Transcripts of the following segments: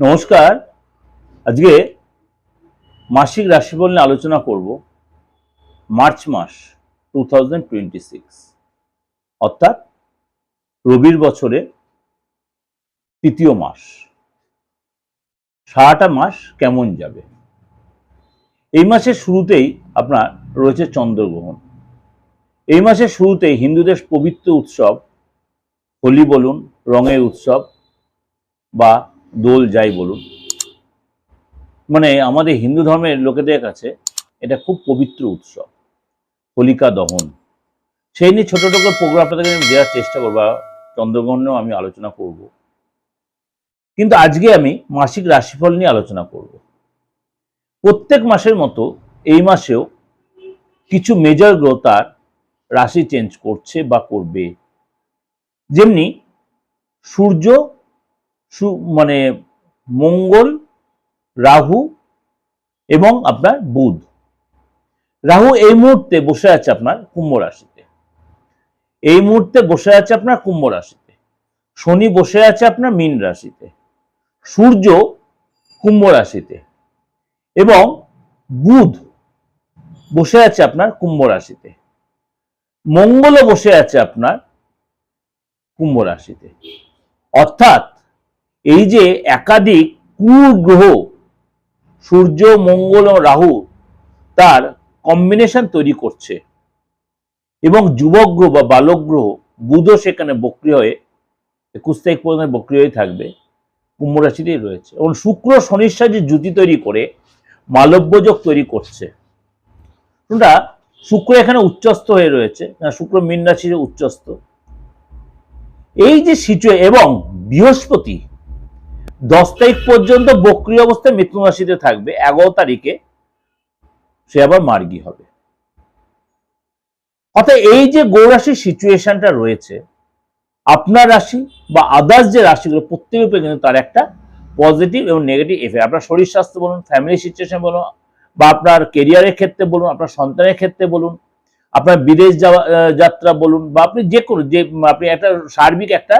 নমস্কার। আজকে মাসিক রাশিফল নিয়ে আলোচনা করব মার্চ মাস 2026, অর্থাৎ রবির বছরে তৃতীয় মাস। সারাটা মাস কেমন যাবে? এই মাসের শুরুতেই আপনার রয়েছে চন্দ্রগ্রহণ। এই মাসের শুরুতেই হিন্দুদের পবিত্র উৎসব হোলি বলুন, রঙের উৎসব বা দোল যাই বলুন, মানে আমাদের হিন্দু ধর্মের লোকেদের কাছে এটা খুব পবিত্র উৎসব, হোলিকা দহন। সেই নিয়ে ছোট ছোট প্রোগ্রাম আপনাদের আমি দেওয়ার চেষ্টা করবো, চন্দ্রগ্রহণেও আমি আলোচনা করব। কিন্তু আজকে আমি মাসিক রাশিফল নিয়ে আলোচনা করব। প্রত্যেক মাসের মতো এই মাসেও কিছু মেজর গ্রহ তার রাশি চেঞ্জ করছে বা করবে। যেমনি সূর্য, মানে মঙ্গল, রাহু এবং আপনার বুধ। রাহু এই মুহূর্তে বসে আছে আপনার কুম্ভ রাশিতে, এই মুহূর্তে বসে আছে আপনার কুম্ভ রাশিতে। শনি বসে আছে আপনার মীন রাশিতে, সূর্য কুম্ভ রাশিতে এবং বুধ বসে আছে আপনার কুম্ভ রাশিতে। মঙ্গলও বসে আছে আপনার কুম্ভ রাশিতে। অর্থাৎ এই যে একাধিক কুগ্রহ সূর্য, মঙ্গল ও রাহু তার কম্বিনেশন তৈরি করছে এবং যুবক গ্রহ বা বালক গ্রহ বুধও সেখানে বক্রী হয়ে 21 তারিখ পর্যন্ত বক্রী হয়ে থাকবে, কুম্ভ রাশিতেই রয়েছে। এবং শুক্র শনির সাথে জুতি তৈরি করে মালব্য যোগ তৈরি করছে। শুক্র এখানে উচ্চস্থ হয়ে রয়েছে, শুক্র মীন রাশিতে উচ্চস্থ। এই যে এবং বৃহস্পতি 10 তারিখ পর্যন্ত বক্রী অবস্থায় মিথুন রাশিতে থাকবে, 11 তারিখে সে আবার মার্গী হবে। অর্থাৎ এই যে গৌরাশির সিচুয়েশনটা রয়েছে, আপনার রাশি বা আদার্স যে রাশিগুলো প্রত্যেকের উপরে কিন্তু তার একটা পজিটিভ এবং নেগেটিভ এফেক্ট। আপনার শরীর স্বাস্থ্য বলুন, ফ্যামিলি সিচুয়েশন বলুন, বা আপনার কেরিয়ারের ক্ষেত্রে বলুন, আপনার সন্তানের ক্ষেত্রে বলুন, আপনার বিদেশ যাত্রা বলুন, বা আপনি যে কোনো আপনি একটা সার্বিক একটা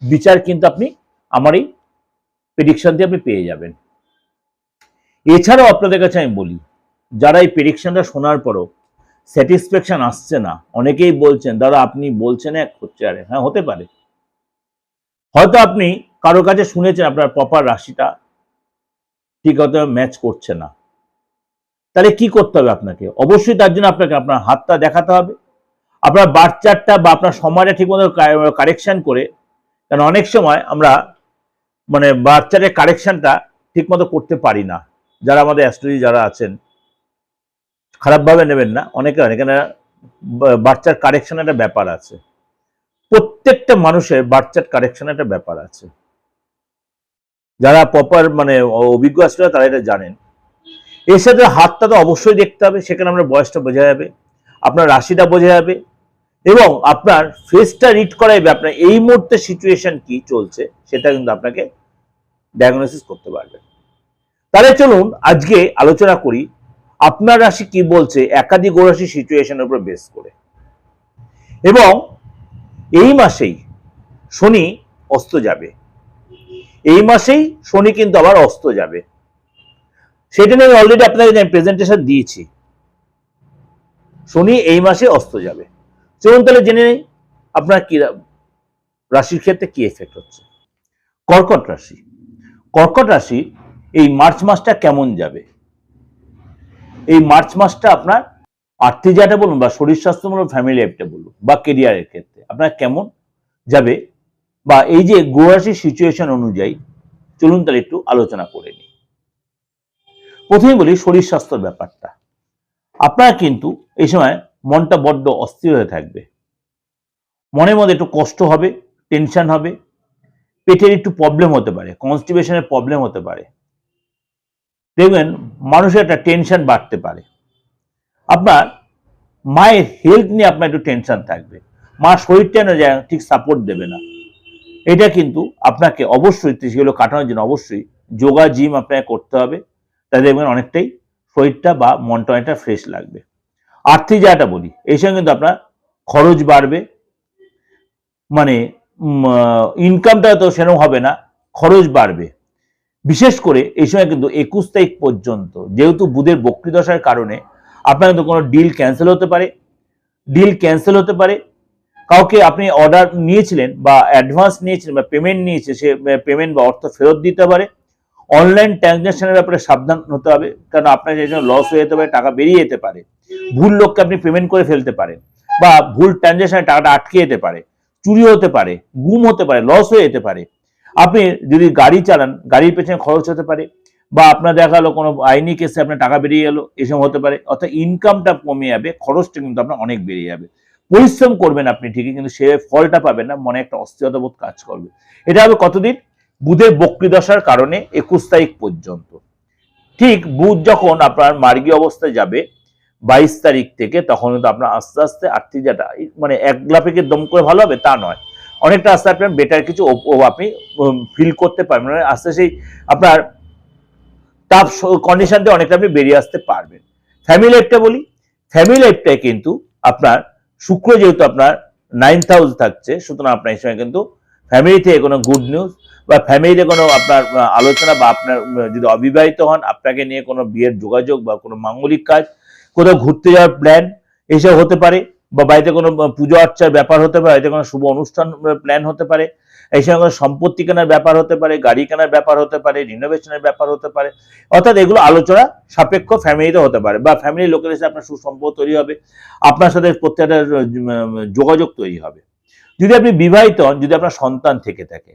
বিচার কিন্তু আপনি আমার এই প্রেডিকশন দিয়ে আপনি পেয়ে যাবেন। এছাড়াও আপনাদের কাছে আমি বলি, যারা এই প্রেডিকশনটা শোনার পরও স্যাটিসফ্যাকশন আসছে না, অনেকেই বলছেন দাদা আপনি বলছেন এক হচ্ছে আরে। হ্যাঁ, হতে পারে। হয়তো আপনি কারো কাছে শুনেছেন আপনার প্রপার রাশিটা ঠিক হয়তো ম্যাচ করছে না। তাহলে কি করতে হবে আপনাকে? অবশ্যই তার জন্য আপনাকে আপনার হাতটা দেখাতে হবে, আপনার বার্থ চার্টটা বা আপনার সময়টা ঠিকমতো কারেকশন করে। কারণ অনেক সময় আমরা মানে বার্থ চার্টের কারেকশনটা ঠিকমতো করতে পারি না। যারা আমাদের অ্যাস্ট্রোলজি যারা আছেন, খারাপভাবে নেবেন না, অনেকে এখানে বার্থ চার্ট কারেকশন একটা ব্যাপার আছে। প্রত্যেকটা মানুষের বার্থ চার্ট কারেকশন একটা ব্যাপার আছে। যারা প্রপার মানে অভিজ্ঞ অ্যাস্ট্রোলজার তারা এটা জানেন। এর সাথে হাতটা তো অবশ্যই দেখতে হবে, সেখানে আমরা বয়সটা বোঝা যাবে, আপনার রাশিটা বোঝা যাবে এবং আপনার ফেসটা রিড করা যাবে আপনার এই মুহূর্তে সিচুয়েশন কি চলছে সেটা কিন্তু আপনাকে ডায়াগনোসিস করতে পারবে। তাহলে চলুন আজকে আলোচনা করি আপনার রাশি কি বলছে একাধিক গ্রহরাশি সিচুয়েশনের উপর বেস করে। এবং এই মাসেই শনি অস্ত যাবে, এই মাসেই শনি কিন্তু আবার অস্ত যাবে। সেটা নিয়ে অলরেডি আপনাকে প্রেজেন্টেশন দিয়েছি। শনি এই মাসে অস্ত যাবে। চলুন তাহলে জেনে নেই আপনার কি রাশির ক্ষেত্রে কি এফেক্ট হচ্ছে। কর্কট রাশি। কর্কট রাশি এই মার্চ মাসটা কেমন যাবে? এই মার্চ মাসটা আপনার আর্থিক জায়গাটা বলুন বা শরীর স্বাস্থ্য বলুন, ফ্যামিলি লাইফটা বলুন বা কেরিয়ারের ক্ষেত্রে আপনার কেমন যাবে, বা এই যে গ্রহরাশির সিচুয়েশন অনুযায়ী চলুন তাহলে একটু আলোচনা করে নিই। প্রথমে বলি শরীর স্বাস্থ্যের ব্যাপারটা। আপনার কিন্তু এই সময় মনটা বড্ড অস্থির হয়ে থাকবে, মনের মধ্যে একটু কষ্ট হবে, টেনশন হবে, পেটের একটু প্রবলেম হতে পারে, কনস্টিপেশনের প্রবলেম হতে পারে। দেখবেন মানুষের একটা টেনশন বাড়তে পারে। আপনার মায়ের হেলথ নিয়ে আপনার একটু টেনশন থাকবে, মা শরীরটা না যায় ঠিক সাপোর্ট দেবে না। এটা কিন্তু আপনাকে অবশ্যই সেগুলো কাটানোর জন্য অবশ্যই যোগা জিম আপনাকে করতে হবে। তাই দেখবেন অনেকটাই শরীরটা বা মনটা অনেকটা ফ্রেশ লাগবে। আর্থিক জায়গাটা বলি, এই সময় কিন্তু আপনার খরচ বাড়বে, মানে ইনকামটা তো সেরকম হবে না, খরচ বাড়বে। বিশেষ করে এই সময় কিন্তু 21 তারিখ পর্যন্ত যেহেতু বুধের বক্রীদশার কারণে আপনার কিন্তু কোনো ডিল ক্যান্সেল হতে পারে, কাউকে আপনি অর্ডার নিয়েছিলেন বা অ্যাডভান্স নিয়েছিলেন বা পেমেন্ট নিয়েছে, সে পেমেন্ট বা অর্থ ফেরত দিতে পারে। অনলাইন ট্রানজাকশনের ব্যাপারে সাবধান হতে হবে, কারণ আপনার যে লস হয়ে যেতে পারে, টাকা বেরিয়ে যেতে পারে, ভুল লোককে আপনি পেমেন্ট করে ফেলতে পারেন, বা ভুল ট্রানজাকশনে টাকাটা আটকে যেতে পারে, চুরি হতে পারে, গুম হতে পারে, লস হয়ে যেতে পারে। আপনি যদি গাড়ি চালান, গাড়ির পেছনে খরচ হতে পারে, বা আপনার দেখা গেলো কোনো আইনি কেসে আপনার টাকা বেরিয়ে গেলো, এসব হতে পারে। অর্থাৎ ইনকামটা কমে যাবে, খরচটা কিন্তু আপনার অনেক বেরিয়ে যাবে। পরিশ্রম করবেন আপনি ঠিকই, কিন্তু সে ফলটা পাবেন না, মনে একটা অস্থিরতা বোধ কাজ করবে। এটা হবে কতদিন? বুধের বক্রীদশার কারণে 21 তারিখ পর্যন্ত। ঠিক বুধ যখন আপনার মার্গী অবস্থায় যাবে 22 তারিখ থেকে, তখন কিন্তু আপনার আস্তে আস্তে আর্থিক যেটা মানে এক গ্রাফিকে দম করে ভালো হবে তা নয়, অনেকটা আস্তে আপনার বেটার কিছু আপনি ফিল করতে পারবেন, মানে আস্তে সেই আপনার টাফ কন্ডিশনটা অনেকটা আপনি বেরিয়ে আসতে পারবেন। ফ্যামিলি লাইফটা বলি, ফ্যামিলি লাইফটাই কিন্তু আপনার শুক্র যেহেতু আপনার 9th হাউস থাকছে, সুতরাং আপনার এই সময় কিন্তু ফ্যামিলি থেকে কোনো গুড নিউজ বা ফ্যামিলিতে কোনো আপনার আলোচনা, বা আপনার যদি অবিবাহিত হন আপনাকে নিয়ে কোনো বিয়ের যোগাযোগ বা কোনো মাঙ্গলিক কাজ, কোথাও ঘুরতে যাওয়ার প্ল্যান এসব হতে পারে, বা বাড়িতে কোনো পুজো আর্চার ব্যাপার হতে পারে, বাড়িতে কোনো শুভ অনুষ্ঠান প্ল্যান হতে পারে, এই সঙ্গে সম্পত্তি কেনার ব্যাপার হতে পারে, গাড়ি কেনার ব্যাপার হতে পারে, রিনোভেশনের ব্যাপার হতে পারে। অর্থাৎ এগুলো আলোচনা সাপেক্ষ ফ্যামিলিতে হতে পারে, বা ফ্যামিলির লোকের সাথে আপনার সুসম্পর্ক তৈরি হবে, আপনার সাথে প্রত্যেকটা যোগাযোগ তৈরি হবে। যদি আপনি বিবাহিত হন, যদি আপনার সন্তান থেকে থাকে,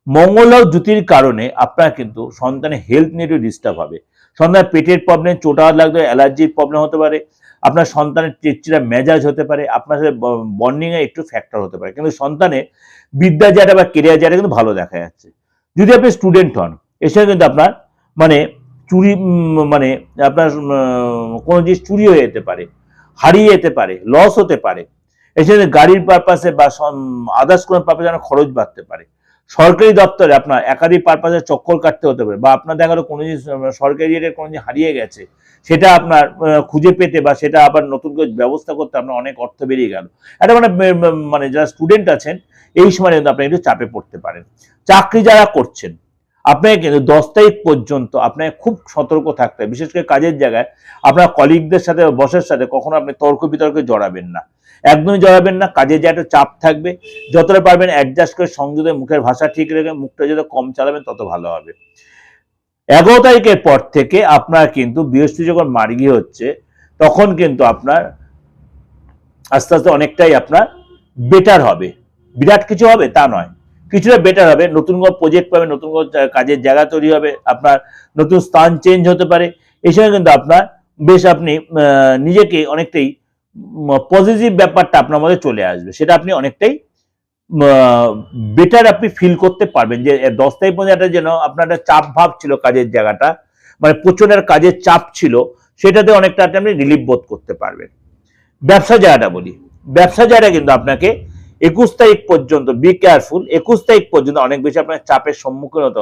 মঙ্গল ও জ্যোতির কারণে আপনার কিন্তু সন্তানের হেলথ নিয়ে একটু ডিস্টার্ব হবে। সন্তানের পেটের প্রবলেম, চোট আঘাত লাগতে, অ্যালার্জির প্রবলেম হতে পারে, আপনার সন্তানের চিড়চিড়া মেজাজ হতে পারে, আপনার সাথে বন্ডিং এ একটু ফ্যাক্টর হতে পারে। কিন্তু সন্তানের বিদ্যা যেটা বা কেরিয়ার যেটা কিন্তু ভালো দেখা যাচ্ছে। যদি আপনি স্টুডেন্ট হন, এসে কিন্তু আপনার মানে চুরি মানে আপনার কোনো জিনিস চুরি হয়ে যেতে পারে, হারিয়ে যেতে পারে, লস হতে পারে। এছাড়া গাড়ির পারপাসে বা আদার্স কোনো পারপাসে খরচ বাড়তে পারে। সরকারি দপ্তরে আপনার একাধিক পারপাসে চক্কর কাটতে হতে পারে, বা আপনার দেখা গেলো কোনো জিনিস সরকারি রেটের কোনো জিনিস হারিয়ে গেছে, সেটা আপনার খুঁজে পেতে বা সেটা আবার নতুন করে ব্যবস্থা করতে আপনার অনেক অর্থ বেরিয়ে গেল। এটা মানে যারা স্টুডেন্ট আছেন এই সময় কিন্তু আপনি একটু চাপে পড়তে পারেন। চাকরি যারা করছেন, আপনাকে কিন্তু 10 তারিখ পর্যন্ত আপনাকে খুব সতর্ক থাকতে হবে। বিশেষ করে কাজের জায়গায় আপনার কলিগদের সাথে, বসের সাথে কখনো আপনি তর্ক বিতর্কে জড়াবেন না, একদমই জড়াবেন না। কাজের যে একটা চাপ থাকবে, যতটা পারবেন অ্যাডজাস্ট করে সংযুক্ত, মুখের ভাষা ঠিক রেখে মুখটা যত কম চালাবেন তত ভালো হবে। 11 তারিখের পর থেকে আপনার কিন্তু বৃহস্পতি যখন মার্গী হচ্ছে, তখন কিন্তু আপনার আস্তে আস্তে অনেকটাই আপনার বেটার হবে। বিরাট কিছু হবে তা নয়, কিছুটা বেটার হবে। নতুন কোনো প্রজেক্ট পাবেন, নতুন কোনো কাজের জায়গা তৈরি হবে, আপনার নতুন স্থান চেঞ্জ হতে পারে। এই সময় কিন্তু আপনার বেশ আপনি নিজেকে অনেকটাই পজিটিভ ব্যাপারটা আপনার মধ্যে চলে আসবে, সেটা আপনি অনেকটাই বেটার আপনি ফিল করতে পারবেন। যে 10 তারিখ পর্যন্ত একটা যেন আপনার একটা চাপ ভাব ছিল কাজের জায়গাটা, মানে প্রচুর কাজের চাপ ছিল, সেটাতে অনেকটা আপনি রিলিফ বোধ করতে পারবেন। ব্যবসা জায়গাটা বলি, ব্যবসা জায়গাটা কিন্তু আপনাকে 21 তারিখ পর্যন্ত বি কেয়ারফুল। 21 তারিখ পর্যন্ত অনেক বেশি আপনার চাপের সম্মুখীন হতে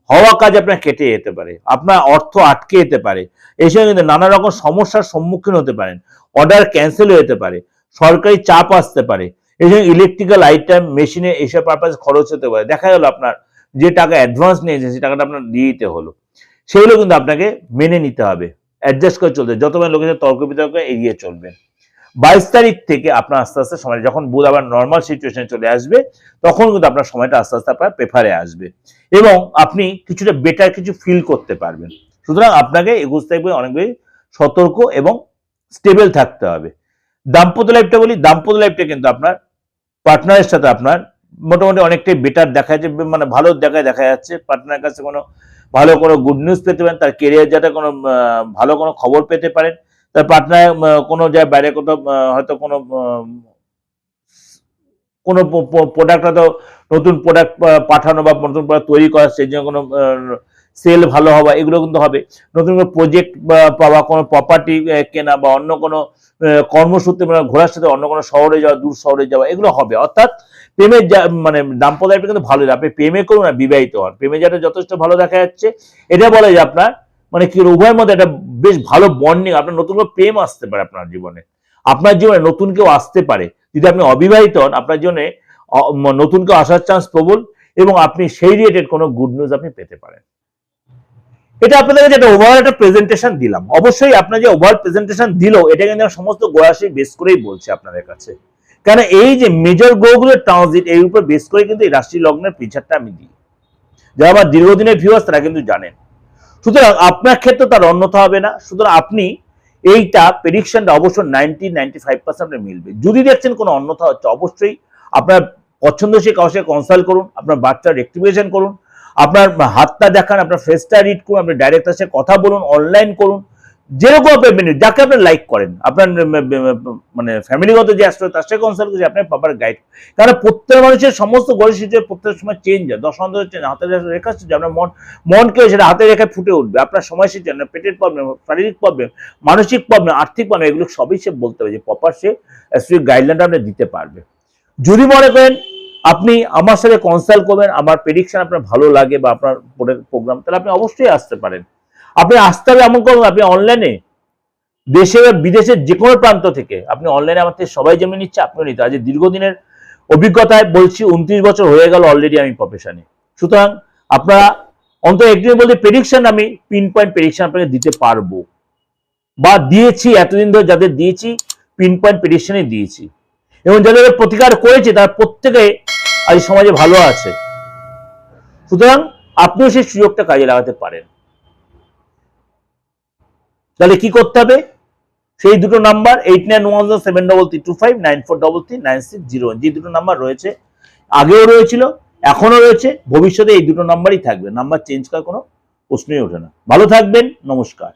হওয়া কাজ আপনার কেটে যেতে পারে, আপনার অর্থ আটকে যেতে পারে, এসব কিন্তু নানা রকম সমস্যার সম্মুখীন হতে পারেন, অর্ডার ক্যান্সেল হয়ে যেতে পারে, সরকারি চাপ আসতে পারে, এই জন্য ইলেকট্রিক্যাল আইটেম, মেশিনে এইসব পারপাসে খরচ হতে পারে। দেখা গেল আপনার যে টাকা অ্যাডভান্স নিয়েছে সেই টাকাটা আপনার দিয়ে দিতে হলো, সেগুলো কিন্তু আপনাকে মেনে নিতে হবে, অ্যাডজাস্ট করে চলতে, যতবার লোকের সাথে তর্ক বিতর্ক এড়িয়ে চলবেন। 22 তারিখ থেকে আপনার আস্তে আস্তে সময়, যখন বুধ আবার নর্মাল সিচুয়েশনে চলে আসবে, তখন কিন্তু আপনার সময়টা আস্তে আস্তে আপনার প্রেফারে আসবে এবং আপনি কিছুটা বেটার কিছু ফিল করতে পারবেন। সুতরাং আপনাকে 21 তারিখ অনেক বেশি সতর্ক এবং স্টেবল থাকতে হবে। দাম্পত্য লাইফটা বলি, দাম্পত্য লাইফটা কিন্তু আপনার পার্টনারের সাথে আপনার মোটামুটি অনেকটাই বেটার দেখা যাচ্ছে, মানে ভালো দেখা যাচ্ছে। পার্টনারের কাছে কোনো ভালো কোনো গুড নিউজ পেতে পারেন, তার কেরিয়ার যাতে কোনো ভালো কোনো খবর পেতে পারেন, তার পার্টনার কোনো জায়গায় বাইরে কোথাও হয়তো কোনো কোনো প্রোডাক্ট হয়তো নতুন প্রোডাক্ট পাঠানো বা নতুন প্রোডাক্ট তৈরি করা, সেই জন্য কোনো সেল ভালো হওয়া, এগুলো কিন্তু হবে। নতুন কোনো প্রজেক্ট পাওয়া, কোনো প্রপার্টি কেনা, বা অন্য কোনো কর্মসূত্রে ঘোরার সাথে অন্য কোনো শহরে যাওয়া, দূর শহরে যাওয়া, এগুলো হবে। অর্থাৎ প্রেমের মানে দাম্পত্য লাইফটা কিন্তু ভালো, আপনি প্রেমে করুন আর বিবাহিত হন, প্রেমে যাটা যথেষ্ট ভালো দেখা যাচ্ছে। এটা বলে যে আপনার মানে কি উভয়ের মধ্যে একটা বেশ ভালো বন্ডিং, আপনার নতুন করে প্রেম আসতে পারে আপনার জীবনে, আপনার জীবনে নতুন কেউ আসতে পারে। যদি আপনি অবিবাহিত হন, আপনার জীবনে নতুন কেউ আসার চান্স প্রবল, এবং আপনি সেই রিলেটেড কোনো গুড নিউজ আপনি পেতে পারেন। এটা আপনাদের কাছে একটা ওভারঅল একটা প্রেজেন্টেশন দিলাম। অবশ্যই আপনার যে ওভারঅল প্রেজেন্টেশন দিল, এটা কিন্তু সমস্ত গ্রহ রাশি বেস করেই বলছে আপনাদের কাছে। কারণ এই যে মেজর গ্রহগুলোর ট্রানজিট, এর উপর বেস করে কিন্তু এই রাশি লগ্নের ফিচারটা আমি দিই। যারা আমার দীর্ঘদিনের ভিউয়ার্স তারা কিন্তু জানেন। সুতরাং আপনার ক্ষেত্রে তার অন্যথা হবে না। সুতরাং আপনি এইটা প্রেডিকশনটা অবশ্যই 95% আপনার মিলবে। যদি দেখছেন কোনো অন্যথা হচ্ছে, অবশ্যই আপনার পছন্দসই কারোর সাথে কনসাল্ট করুন, আপনার বাচ্চার রেক্টিফিকেশন করুন, আপনার হাতটা দেখান, আপনার ফেসটা রিড করুন, আপনি ডাইরেক্ট তার সাথে কথা বলুন, অনলাইন করুন, যেরকম আপনি যাকে আপনি লাইক করেন, আপনার মানে ফ্যামিলিগত যে আসলে তার সাথে কনসাল্ট করছে, আপনার প্রপার গাইড। কারণ প্রত্যেক মানুষের সমস্ত গড়ে সিচুয়েশন প্রত্যেক সময় চেঞ্জ হয়, দশান্তর চেঞ্জ, হাতের রেখা আপনার মনকে সেটা হাতের রেখায় ফুটে উঠবে। আপনার সময় সিচুয়েশন, পেটের প্রবলেম, শারীরিক প্রবলেম, মানসিক প্রবলেম, আর্থিক প্রবলেম, এগুলো সবই সে বলতে হবে, যে প্রপার সে গাইডলাইনটা আপনি দিতে পারবে। যদি মনে করেন আপনি আমার সাথে কনসাল্ট করবেন, আমার প্রেডিকশন আপনার ভালো লাগে বা আপনার প্রোগ্রাম, তাহলে আপনি অবশ্যই আসতে পারেন। আপনি আসতে হবে এমন করুন, আপনি অনলাইনে দেশে বা বিদেশের যে কোনো প্রান্ত থেকে আপনি অনলাইনে আমার থেকে সবাই যেমন নিচ্ছে আপনিও নিতে। আজ দীর্ঘদিনের অভিজ্ঞতায় বলছি, 29 বছর হয়ে গেল অলরেডি আমি প্রফেশনে। সুতরাং আপনারা অন্তত একদিন বলতে প্রেডিকশন, আমি পিন পয়েন্ট প্রেডিকশন আপনাকে দিতে পারবো বা দিয়েছি, এতদিন ধরে যাদের দিয়েছি পিন পয়েন্ট প্রেডিকশনই দিয়েছি, এবং যাদের প্রতিকার করেছে তার প্রত্যেকে আজ সমাজে ভালো আছে। সুতরাং আপনিও সেই সুযোগটা কাজে লাগাতে পারেন। তাহলে কি করতে হবে? সেই দুটো নাম্বার 8910733259439601, যে দুটো নাম্বার রয়েছে, আগেও রয়েছিল, এখনো রয়েছে, ভবিষ্যতে এই দুটো নাম্বারই থাকবে। নাম্বার চেঞ্জ করার কোনো প্রশ্নই ওঠে না। ভালো থাকবেন, নমস্কার।